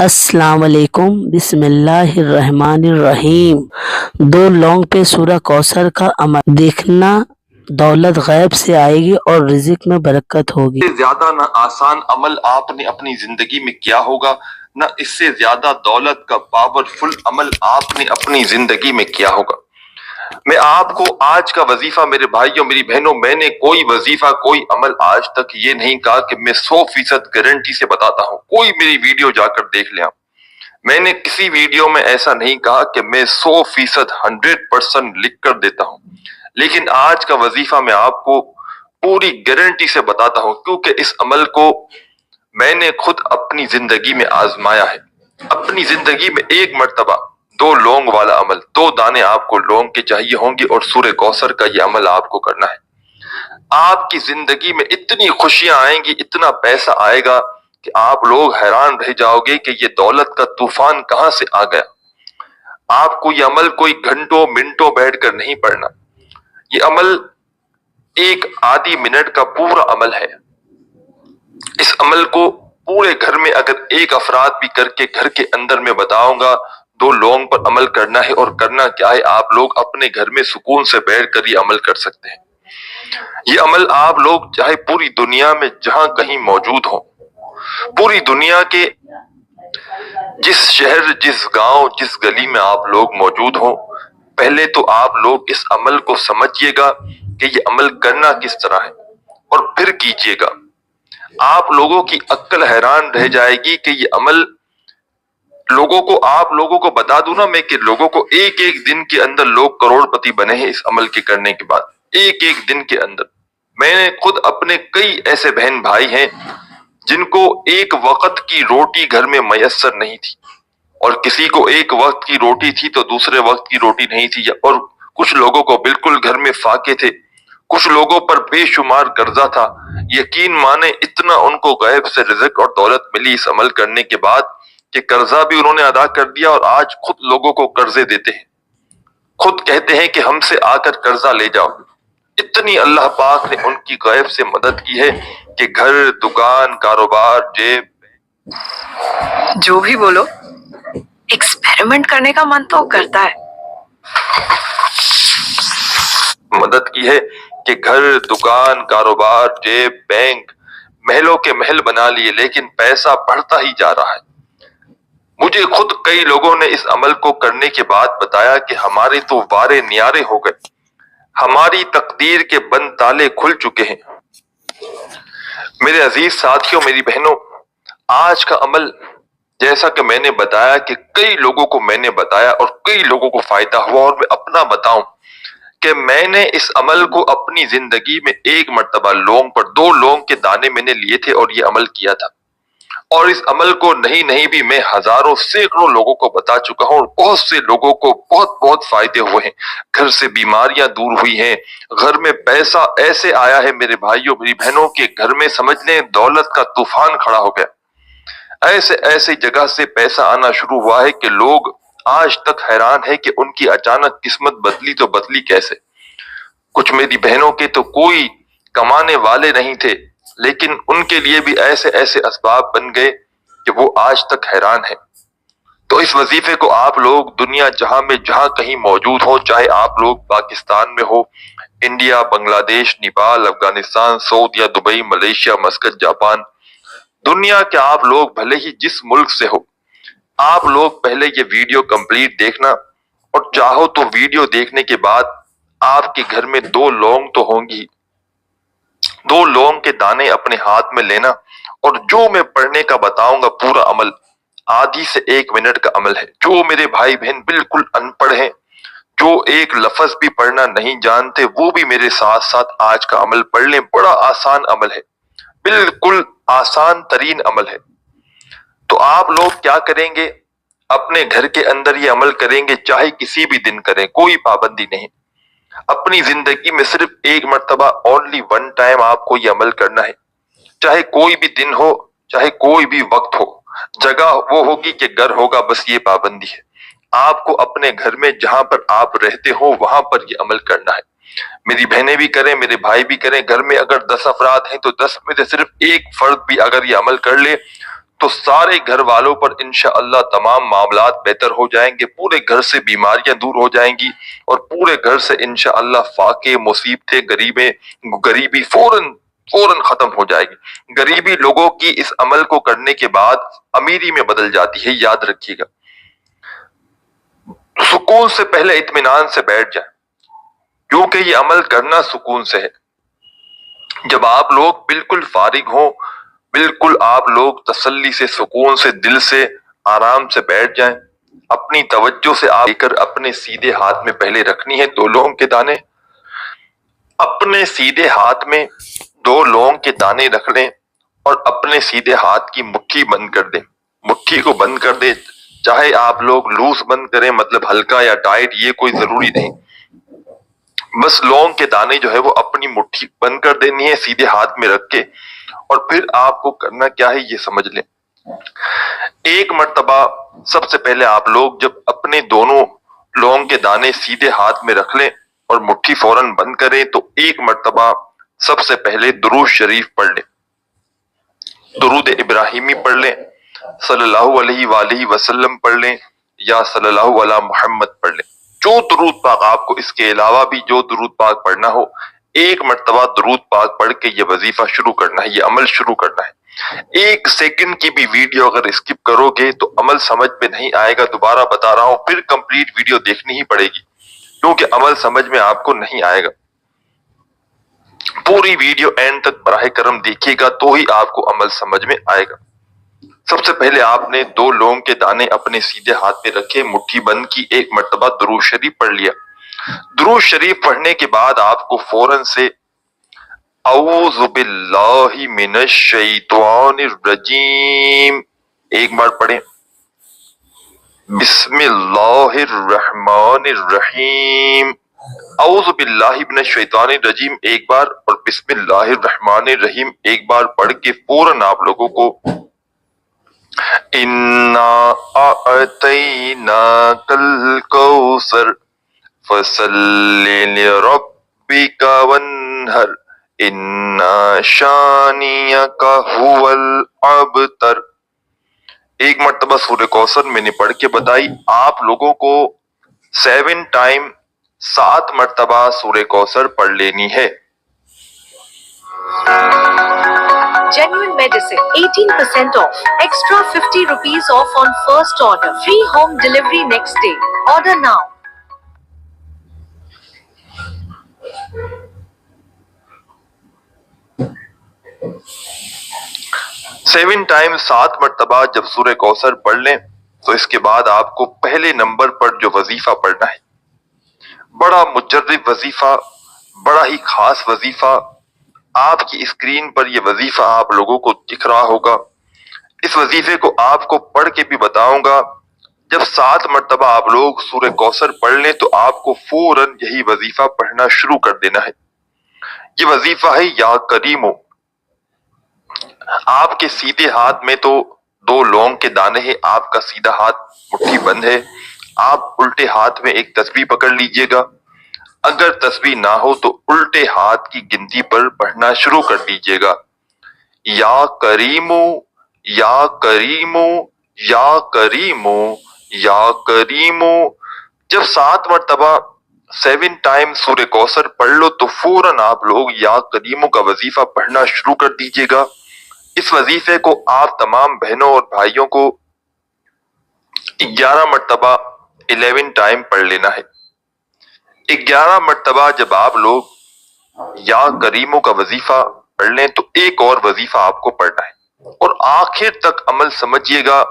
السلام علیکم، بسم اللہ الرحمن الرحیم۔ 2 لونگ پہ سورہ کوثر کا عمل دیکھنا، دولت غیب سے آئے گی اور رزق میں برکت ہوگی۔ اس سے زیادہ نہ آسان عمل آپ نے اپنی زندگی میں کیا ہوگا، نہ اس سے زیادہ دولت کا پاورفل عمل آپ نے اپنی زندگی میں کیا ہوگا۔ میں آپ کو آج کا وظیفہ، میرے بھائیوں میری بہنوں، میں نے کوئی وظیفہ کوئی عمل آج تک یہ نہیں کہا کہ میں 100% گارنٹی سے بتاتا ہوں۔ کوئی میری ویڈیو جا کر دیکھ لیں آپ، میں نے کسی ویڈیو میں ایسا نہیں کہا کہ میں 100% 100% لکھ کر دیتا ہوں، لیکن آج کا وظیفہ میں آپ کو پوری گارنٹی سے بتاتا ہوں، کیونکہ اس عمل کو میں نے خود اپنی زندگی میں آزمایا ہے۔ اپنی زندگی میں ایک مرتبہ 2 لونگ والا عمل، 2 دانے آپ کو لونگ کے چاہیے ہوں گے اور سورہ کوثر کا یہ عمل آپ کو کرنا ہے۔ آپ کی زندگی میں اتنی خوشیاں آئیں گی، اتنا پیسہ آئے گا کہ آپ لوگ حیران رہ جاؤ گے کہ یہ دولت کا طوفان کہاں سے آ گیا۔ آپ کو یہ عمل کوئی گھنٹوں منٹوں بیٹھ کر نہیں پڑھنا، یہ عمل ایک آدھی منٹ کا پورا عمل ہے۔ اس عمل کو پورے گھر میں اگر ایک افراد بھی کر کے گھر کے اندر میں بتاؤں گا، 2 لونگ پر عمل کرنا ہے، اور کرنا کیا ہے، آپ لوگ اپنے گھر میں سکون سے بیٹھ کر یہ عمل کر سکتے ہیں۔ یہ عمل آپ لوگ چاہے پوری دنیا میں جہاں کہیں موجود ہوں، پوری دنیا کے جس شہر، جس گاؤں، جس گلی میں آپ لوگ موجود ہوں، پہلے تو آپ لوگ اس عمل کو سمجھیے گا کہ یہ عمل کرنا کس طرح ہے، اور پھر کیجیے گا۔ آپ لوگوں کی عقل حیران رہ جائے گی کہ یہ عمل آپ لوگوں کو بتا دوں نا میں کہ لوگوں کو ایک دن کے اندر لوگ کروڑ پتی بنے ہیں اس عمل کے کرنے کے بعد، ایک دن کے اندر۔ میں نے خود اپنے کئی ایسے بہن بھائی ہیں جن کو ایک وقت کی روٹی گھر میں میسر نہیں تھی، اور کسی کو ایک وقت کی روٹی تھی تو دوسرے وقت کی روٹی نہیں تھی، اور کچھ لوگوں کو بالکل گھر میں فاقے تھے، کچھ لوگوں پر بے شمار قرضہ تھا۔ یقین مانے اتنا ان کو غیب سے رزق اور دولت ملی اس عمل کرنے کے بعد کہ قرضہ بھی انہوں نے ادا کر دیا، اور آج خود لوگوں کو قرضے دیتے ہیں، خود کہتے ہیں کہ ہم سے آ کر قرضہ لے جاؤ۔ اتنی اللہ پاک نے ان کی غیب سے مدد کی ہے کہ گھر، دکان، کاروبار، جیب، جو بھی بولو، ایکسپیریمنٹ کرنے کا من تو کرتا ہے۔ مدد کی ہے کہ گھر، دکان، کاروبار، جیب، بینک، محلوں کے محل بنا لیے، لیکن پیسہ بڑھتا ہی جا رہا ہے۔ مجھے خود کئی لوگوں نے اس عمل کو کرنے کے بعد بتایا کہ ہمارے تو وارے نیارے ہو گئے، ہماری تقدیر کے بند تالے کھل چکے ہیں۔ میرے عزیز ساتھیوں، میری بہنوں، آج کا عمل جیسا کہ میں نے بتایا کہ کئی لوگوں کو میں نے بتایا اور کئی لوگوں کو فائدہ ہوا، اور میں اپنا بتاؤں کہ میں نے اس عمل کو اپنی زندگی میں ایک مرتبہ لونگ پر 2 لونگ کے دانے میں نے لیے تھے اور یہ عمل کیا تھا، اور اس عمل کو نہیں بھی میں ہزاروں سینکڑوں لوگوں کو بتا چکا ہوں، اور بہت سے لوگوں کو بہت فائدے ہوئے ہیں، گھر سے بیماریاں دور ہوئی ہیں، گھر میں پیسہ ایسے آیا ہے میرے بھائیوں میری بہنوں کے گھر میں سمجھ لیں دولت کا طوفان کھڑا ہو گیا۔ ایسے جگہ سے پیسہ آنا شروع ہوا ہے کہ لوگ آج تک حیران ہے کہ ان کی اچانک قسمت بدلی تو بدلی کیسے۔ کچھ میری بہنوں کے تو کوئی کمانے والے نہیں تھے، لیکن ان کے لیے بھی ایسے اسباب بن گئے کہ وہ آج تک حیران ہیں۔ تو اس وظیفے کو آپ لوگ دنیا جہاں کہیں موجود ہو، چاہے آپ لوگ پاکستان میں ہو، انڈیا، بنگلہ دیش، نیپال، افغانستان، سعودیہ، دبئی، ملیشیا، مسقط، جاپان، دنیا کے آپ لوگ بھلے ہی جس ملک سے ہو، آپ لوگ پہلے یہ ویڈیو کمپلیٹ دیکھنا، اور چاہو تو ویڈیو دیکھنے کے بعد آپ کے گھر میں 2 لونگ تو ہوں گی، 2 لونگ کے دانے اپنے ہاتھ میں لینا، اور جو میں پڑھنے کا بتاؤں گا پورا عمل آدھی سے 1 منٹ کا عمل ہے۔ جو میرے بھائی بہن بالکل ان پڑھ ہیں، جو ایک لفظ بھی پڑھنا نہیں جانتے، وہ بھی میرے ساتھ ساتھ آج کا عمل پڑھ لیں۔ بڑا آسان عمل ہے، بالکل آسان ترین عمل ہے۔ تو آپ لوگ کیا کریں گے، اپنے گھر کے اندر یہ عمل کریں گے، چاہے کسی بھی دن کریں، کوئی پابندی نہیں۔ اپنی زندگی میں صرف ایک مرتبہ، only one time آپ کو یہ عمل کرنا ہے، چاہے کوئی بھی دن ہو، چاہے کوئی بھی وقت ہو، جگہ وہ ہوگی کہ گھر ہوگا، بس یہ پابندی ہے۔ آپ کو اپنے گھر میں جہاں پر آپ رہتے ہو وہاں پر یہ عمل کرنا ہے۔ میری بہنیں بھی کریں، میرے بھائی بھی کریں، گھر میں اگر 10 افراد ہیں تو 10 میں سے صرف ایک فرد بھی اگر یہ عمل کر لے تو سارے گھر والوں پر انشاءاللہ تمام معاملات بہتر ہو جائیں گے، پورے گھر سے بیماریاں دور ہو جائیں گی، اور پورے گھر سے انشاءاللہ فاقے، مصیبتیں، غریبی فوراً ختم ہو جائے گی۔ غریبی لوگوں کی اس عمل کو کرنے کے بعد امیری میں بدل جاتی ہے، یاد رکھیے گا۔ سکون سے پہلے اطمینان سے بیٹھ جائیں، کیونکہ یہ عمل کرنا سکون سے ہے۔ جب آپ لوگ بالکل فارغ ہوں، بالکل آپ لوگ تسلی سے، سکون سے، دل سے، آرام سے بیٹھ جائیں، اپنی توجہ سے آپ لے کر اپنے سیدھے ہاتھ میں پہلے رکھنی ہے 2 لونگ کے دانے۔ اپنے سیدھے ہاتھ میں 2 لونگ کے دانے رکھ لیں اور اپنے سیدھے ہاتھ کی مٹھی بند کر دیں۔ مٹھی کو بند کر دیں، چاہے آپ لوگ لوز بند کریں، مطلب ہلکا یا ٹائٹ، یہ کوئی ضروری نہیں۔ بس لونگ کے دانے جو ہے وہ اپنی مٹھی بند کر دینی ہے سیدھے ہاتھ میں رکھ کے، اور پھر آپ کو کرنا کیا ہے یہ سمجھ لیں۔ ایک مرتبہ سب سے پہلے آپ لوگ جب اپنے دونوں لونگ کے دانے سیدھے ہاتھ میں رکھ لیں اور مٹھی فوراً بند کریں، تو ایک مرتبہ سب سے پہلے درود شریف پڑھ لیں، درود ابراہیمی پڑھ لیں، صلی اللہ علیہ وآلہ وسلم پڑھ لیں، یا صلی اللہ علی محمد پڑھ لیں۔ جو درود پاک آپ کو اس کے علاوہ بھی جو درود پاک پڑھنا ہو، ایک مرتبہ درود پاک پڑھ کے یہ وظیفہ شروع کرنا ہے، یہ عمل شروع کرنا ہے۔ 1 سیکنڈ کی بھی ویڈیو اگر اسکپ کرو گے تو عمل سمجھ میں نہیں آئے گا۔ دوبارہ بتا رہا ہوں، پھر کمپلیٹ ویڈیو دیکھنی ہی پڑے گی، کیونکہ عمل سمجھ میں آپ کو نہیں آئے گا۔ پوری ویڈیو اینڈ تک براہ کرم دیکھیے گا تو ہی آپ کو عمل سمجھ میں آئے گا۔ سب سے پہلے آپ نے 2 لونگ کے دانے اپنے سیدھے ہاتھ پہ رکھے، مٹھی بند کی، ایک مرتبہ درود شریف پڑھ لیا۔ درود شریف پڑھنے کے بعد آپ کو فوراً سے اعوذ باللہ من الشیطان الرجیم ایک بار پڑھیں، بسم اللہ الرحمن الرحیم، اعوذ باللہ من الشیطان الرجیم ایک بار، اور بسم اللہ الرحمن الرحیم ایک بار پڑھ کے فوراً آپ لوگوں کو اِنَّا أَعْطَيْنَاكَ الْكَوْثَرَ فَصَلِّ لِرَبِّكَ وَانْحَرْ إِنَّ شَانِئَكَ هُوَ الْأَبْتَرُ۔ ایک مرتبہ سورہ کوثر میں نے پڑھ کے بتائی، آپ لوگوں کو 7 ٹائم 7 مرتبہ سورہ کوثر پڑھ لینی ہے۔ Genuine Medicine 18% off. Extra 50 rupees off on first order. Free home delivery next day. Order now. Seven time 7 مرتبہ جب سورہ کوثر پڑھ لیں تو اس کے بعد آپ کو پہلے نمبر پر جو وظیفہ پڑھنا ہے، بڑا مجرب وظیفہ، بڑا ہی خاص وظیفہ، آپ کی اسکرین پر یہ وظیفہ آپ لوگوں کو دکھ رہا ہوگا۔ اس وظیفے کو آپ کو پڑھ کے بھی بتاؤں گا۔ جب 7 مرتبہ آپ لوگ سورہ کوثر پڑھ لیں تو آپ کو فوراً یہی وظیفہ پڑھنا شروع کر دینا ہے۔ یہ وظیفہ ہے یا کریمو۔ آپ کے سیدھے ہاتھ میں تو 2 لونگ کے دانے ہیں، آپ کا سیدھا ہاتھ مٹھی بند ہے، آپ الٹے ہاتھ میں ایک تسبیح پکڑ لیجئے گا۔ اگر تسبیح نہ ہو تو الٹے ہاتھ کی گنتی پر پڑھنا شروع کر دیجئے گا، یا کریمو، یا کریمو، یا کریمو، یا کریمو۔ جب 7 مرتبہ 7 ٹائم سورہ کوثر پڑھ لو تو فوراً آپ لوگ یا کریمو کا وظیفہ پڑھنا شروع کر دیجئے گا۔ اس وظیفے کو آپ تمام بہنوں اور بھائیوں کو 11 مرتبہ 11 ٹائم پڑھ لینا ہے۔ 11 مرتبہ جب آپ لوگ یا کریموں کا وظیفہ پڑھ لیں تو ایک اور وظیفہ آپ کو پڑھنا ہے، اور آخر تک عمل سمجھیے گا۔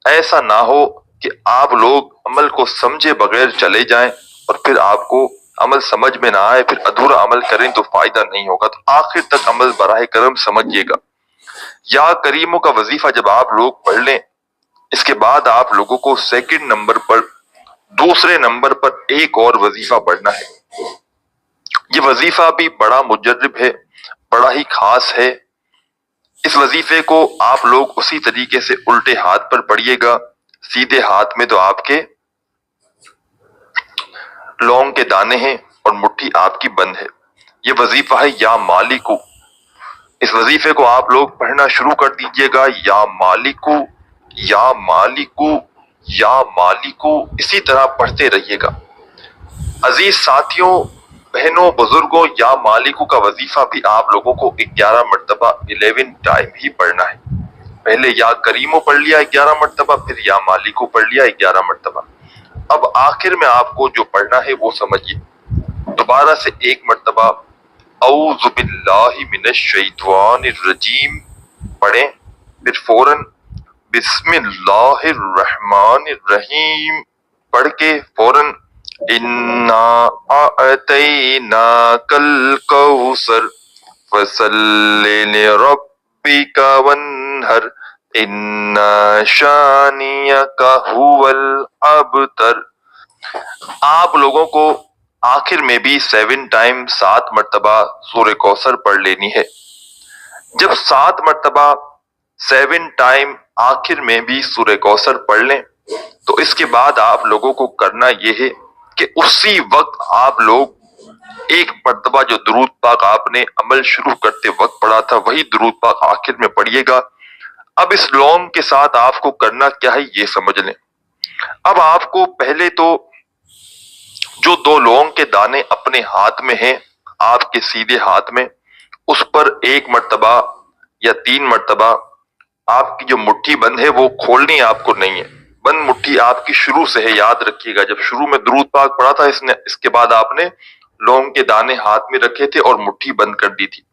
ایسا نہ ہو کہ آپ لوگ عمل کو سمجھے بغیر چلے جائیں اور پھر آپ کو عمل سمجھ میں نہ آئے، پھر ادھورا عمل کریں تو فائدہ نہیں ہوگا۔ تو آخر تک عمل براہ کرم سمجھیے گا۔ یا کریموں کا وظیفہ جب آپ لوگ پڑھ لیں، اس کے بعد آپ لوگوں کو سیکنڈ نمبر پر، دوسرے نمبر پر ایک اور وظیفہ پڑھنا ہے۔ یہ وظیفہ بھی بڑا مجرب ہے، بڑا ہی خاص ہے۔ اس وظیفے کو آپ لوگ اسی طریقے سے الٹے ہاتھ پر پڑھیے گا، سیدھے ہاتھ میں تو آپ کے لونگ کے دانے ہیں اور مٹھی آپ کی بند ہے۔ یہ وظیفہ ہے یا مالکو۔ اس وظیفے کو آپ لوگ پڑھنا شروع کر دیجئے گا، یا مالکو یا مالکو یا مالکو، اسی طرح پڑھتے رہیے گا۔ عزیز ساتھیوں، بہنوں، بزرگوں، یا مالکو کا وظیفہ بھی آپ لوگوں کو 11 مرتبہ 11 ٹائم ہی پڑھنا ہے۔ پہلے یا کریمو پڑھ لیا 11 مرتبہ، پھر یا مالکو پڑھ لیا 11 مرتبہ۔ اب آخر میں آپ کو جو پڑھنا ہے وہ سمجھیے۔ دوبارہ سے ایک مرتبہ اعوذ باللہ من الشیطان الرجیم پڑھیں، پھر فوراً بسم اللہ الرحمن الرحیم پڑھ کے فوراً انا اعطیناک الکوثر فصل لربک وانحر ان شانئک هو الابتر۔ آپ لوگوں کو آخر میں بھی 7 ٹائم 7 مرتبہ سورہ کوثر پڑھ لینی ہے۔ جب 7 مرتبہ 7 ٹائم آخر میں بھی سورہ کوثر پڑھ لیں تو اس کے بعد آپ لوگوں کو کرنا یہ ہے کہ اسی وقت آپ لوگ ایک مرتبہ جو درود پاک آپ نے عمل شروع کرتے وقت پڑھا تھا وہی درود پاک آخر میں پڑھیے گا۔ اب اس لونگ کے ساتھ آپ کو کرنا کیا ہے یہ سمجھ لیں۔ اب آپ کو پہلے تو جو 2 لونگ کے دانے اپنے ہاتھ میں ہیں، آپ کے سیدھے ہاتھ میں، اس پر 1 مرتبہ یا 3 مرتبہ آپ کی جو مٹھی بند ہے وہ کھولنی آپ کو نہیں ہے، بند مٹھی آپ کی شروع سے ہے، یاد رکھیے گا۔ جب شروع میں درود پاک پڑھا تھا اس کے بعد آپ نے لونگ کے دانے ہاتھ میں رکھے تھے اور مٹھی بند کر دی تھی۔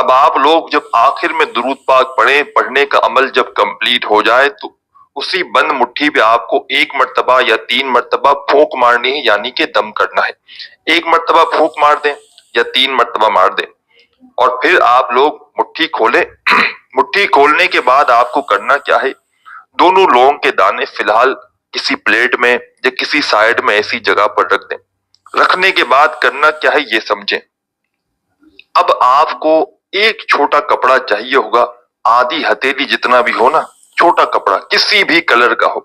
اب آپ لوگ جب آخر میں درود پاک پڑھنے کا عمل جب کمپلیٹ ہو جائے تو اسی بند مٹھی پہ آپ کو 1 مرتبہ یا 3 مرتبہ پھونک مارنی ہے، یعنی کہ دم کرنا ہے۔ 1 مرتبہ پھونک مار دیں یا 3 مرتبہ مار دیں اور پھر آپ لوگ مٹھی کھولیں۔ مٹھی کھولنے کے بعد آپ کو کرنا کیا ہے، دونوں لونگ کے دانے فی الحال کسی پلیٹ میں یا کسی سائیڈ میں ایسی جگہ پر رکھ دیں۔ رکھنے کے بعد کرنا کیا ہے یہ سمجھیں۔ اب آپ کو ایک چھوٹا کپڑا چاہیے ہوگا، آدھی ہتھیلی جتنا بھی ہو نا، چھوٹا کپڑا کسی بھی کلر کا ہو،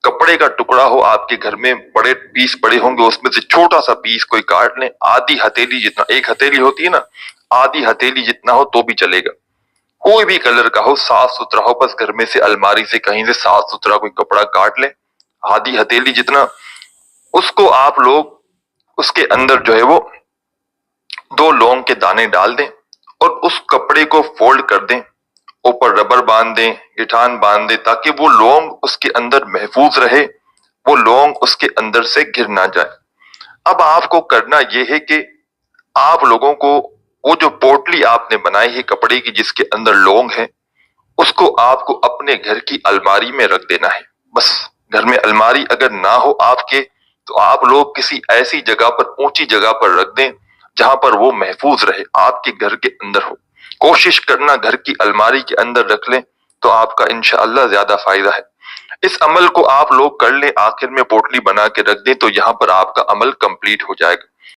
کپڑے کا ٹکڑا ہو، آپ کے گھر میں بڑے پیس پڑے ہوں گے، اس میں سے چھوٹا سا پیس کوئی کاٹ لیں، آدھی ہتھیلی جتنا، 1 ہتھیلی ہوتی ہے نا، آدھی ہتھیلی جتنا ہو تو بھی چلے گا، کوئی بھی کلر کا ہو، صاف ستھرا ہو، بس گھر میں سے الماری سے کہیں سے صاف ستھرا کوئی کپڑا کاٹ لیں، آدھی ہتھیلی جتنا۔ اس کو آپ لوگ اس کے اندر جو ہے وہ 2 لونگ کے دانے ڈال دیں اور اس کپڑے کو فولڈ کر دیں، اوپر ربر باندھ دیں، گٹھان باندھ دیں تاکہ وہ لونگ اس کے اندر محفوظ رہے، وہ لونگ اس کے اندر سے گر نہ جائے۔ اب آپ کو کرنا یہ ہے کہ آپ لوگوں کو وہ جو پوٹلی آپ نے بنائی ہے کپڑے کی جس کے اندر لونگ ہے، اس کو آپ کو اپنے گھر کی الماری میں رکھ دینا ہے۔ بس گھر میں الماری اگر نہ ہو آپ کے تو آپ لوگ کسی ایسی جگہ پر، اونچی جگہ پر رکھ دیں جہاں پر وہ محفوظ رہے، آپ کے گھر کے اندر ہو۔ کوشش کرنا گھر کی الماری کے اندر رکھ لیں تو آپ کا انشاءاللہ زیادہ فائدہ ہے۔ اس عمل کو آپ لوگ کر لیں، آخر میں پوٹلی بنا کے رکھ دیں تو یہاں پر آپ کا عمل کمپلیٹ ہو جائے گا۔